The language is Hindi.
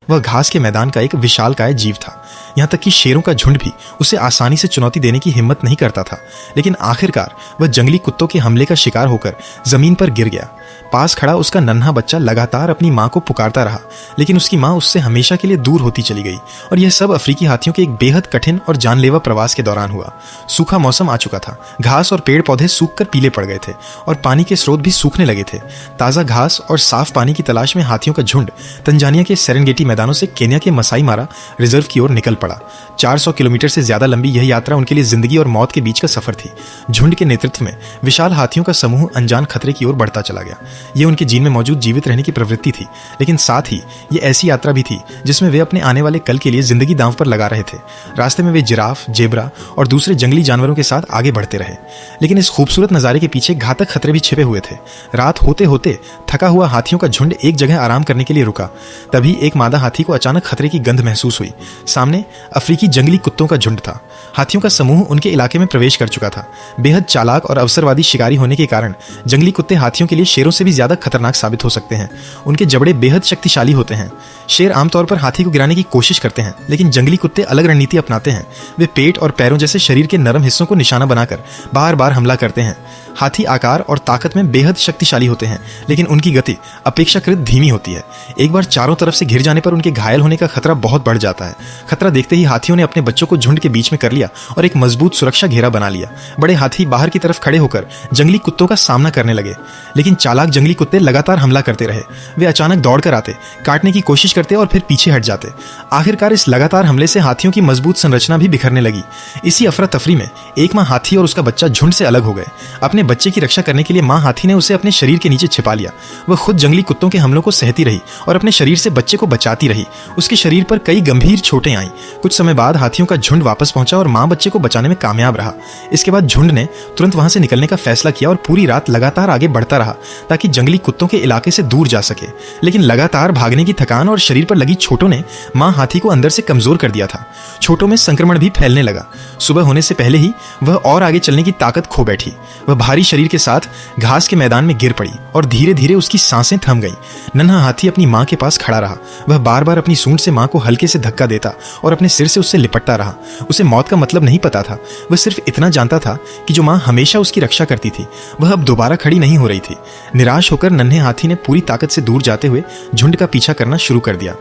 वह घास के मैदान का एक विशालकाय जीव था। यहाँ तक कि शेरों का झुंड भी उसे आसानी से चुनौती देने की हिम्मत नहीं करता था। लेकिन आखिरकार वह जंगली कुत्तों के हमले का शिकार होकर जमीन पर गिर गया। पास खड़ा उसका नन्हा बच्चा लगातार अपनी माँ को पुकारता रहा, लेकिन उसकी माँ उससे हमेशा के लिए दूर होती चली गई। और यह सब अफ्रीकी हाथियों के एक बेहद कठिन और जानलेवा प्रवास के दौरान हुआ। सूखा मौसम आ चुका था, घास और पेड़ पौधे सूखकर पीले पड़ गए थे और पानी के स्रोत भी सूखने लगे थे। ताज़ा घास और साफ पानी की तलाश में हाथियों का झुंड तंजानिया के सेरेंगेटी मैदानों से केन्या के मसाई मारा रिजर्व की ओर निकल पड़ा। 400 किलोमीटर से ज्यादा लंबी यह यात्रा उनके लिए जिंदगी और मौत के बीच का सफर थी। झुंड के नेतृत्व में विशाल हाथियों का समूह अनजान खतरे की ओर बढ़ता चला गया। ये उनके जीन में मौजूद जीवित रहने की प्रवृत्ति थी, लेकिन साथ ही ये ऐसी यात्रा भी थी जिसमें वे अपने आने वाले कल के लिए जिंदगी दांव पर लगा रहे थे। रास्ते में वे जिराफ, जेब्रा और दूसरे जंगली जानवरों के साथ आगे बढ़ते रहे, लेकिन इस खूबसूरत नजारे के पीछे घातक खतरे भी छिपे हुए थे। रात होते होते थका हुआ हाथियों का झुंड एक जगह आराम करने के लिए रुका। तभी एक मादा हाथी को अचानक खतरे की गंध महसूस हुई। सामने अफ्रीकी जंगली कुत्तों का झुंड था। हाथियों का समूह उनके इलाके में प्रवेश कर चुका था। बेहद चालाक और अवसरवादी शिकारी होने के कारण जंगली कुत्ते हाथियों के लिए शेरों से भी ज्यादा खतरनाक साबित हो सकते हैं। उनके जबड़े बेहद शक्तिशाली होते हैं। शेर आमतौर पर हाथी को गिराने की कोशिश करते हैं, लेकिन जंगली कुत्ते अलग रणनीति अपनाते हैं। वे पेट और पैरों जैसे शरीर के नरम हिस्सों को निशाना बनाकर बार बार हमला करते हैं। हाथी आकार और ताकत में बेहद शक्तिशाली होते हैं, लेकिन उनकी गति अपेक्षाकृत धीमी होती है। एक बार चारों तरफ से घिर जाने पर उनके घायल होने का खतरा बहुत बढ़ जाता है। खतरा देखते ही हाथियों ने अपने बच्चों को झुंड के बीच में कर लिया और एक मजबूत सुरक्षा घेरा बना लिया। बड़े हाथी बाहर की तरफ खड़े होकर जंगली कुत्तों का सामना करने लगे, लेकिन चालाक जंगली कुत्ते लगातार हमला करते रहे। वे अचानक दौड़कर आते, काटने की कोशिश करते और फिर पीछे हट जाते। आखिरकार इस लगातार हमले से हाथियों की मजबूत संरचना भी बिखरने लगी। इसी अफरा तफरी में एक माँ हाथी और उसका बच्चा झुंड से अलग हो गए। अपने बच्चे की रक्षा करने के लिए माँ हाथी ने उसे अपने शरीर के नीचे छिपा लिया। वह खुद जंगली कुत्तों के हमलों को सहती रही और अपने शरीर से बच्चे को बचाती रही। उसके शरीर पर कई गंभीर चोटें आईं। कुछ समय बाद हाथियों का झुंड वापस पहुंचा और माँ बच्चे को बचाने में कामयाब रहा। इसके बाद झुंड ने तुरंत वहां से निकलने का फैसला किया और पूरी रात लगातार आगे बढ़ता रहा ताकि जंगली कुत्तों के इलाके से दूर जा सके। लेकिन लगातार भागने की थकान और शरीर पर लगी चोटों ने माँ हाथी को अंदर से कमजोर कर दिया था। चोटों में संक्रमण भी फैलने लगा। सुबह होने से पहले ही वह और आगे चलने की ताकत खो बैठी। वह भारी शरीर के साथ घास के मैदान में गिर पड़ी और धीरे धीरे उसकी सांसें थम गईं। नन्हा हाथी अपनी माँ के पास खड़ा रहा। वह बार बार अपनी सूंड से माँ को हल्के से धक्का देता और अपने सिर से उससे लिपटता रहा। उसे मौत का मतलब नहीं पता था। वह सिर्फ इतना जानता था कि जो माँ हमेशा उसकी रक्षा करती थी वह अब दोबारा खड़ी नहीं हो रही थी। निराश होकर नन्हे हाथी ने पूरी ताकत से दूर जाते हुए झुंड का पीछा करना शुरू कर दिया।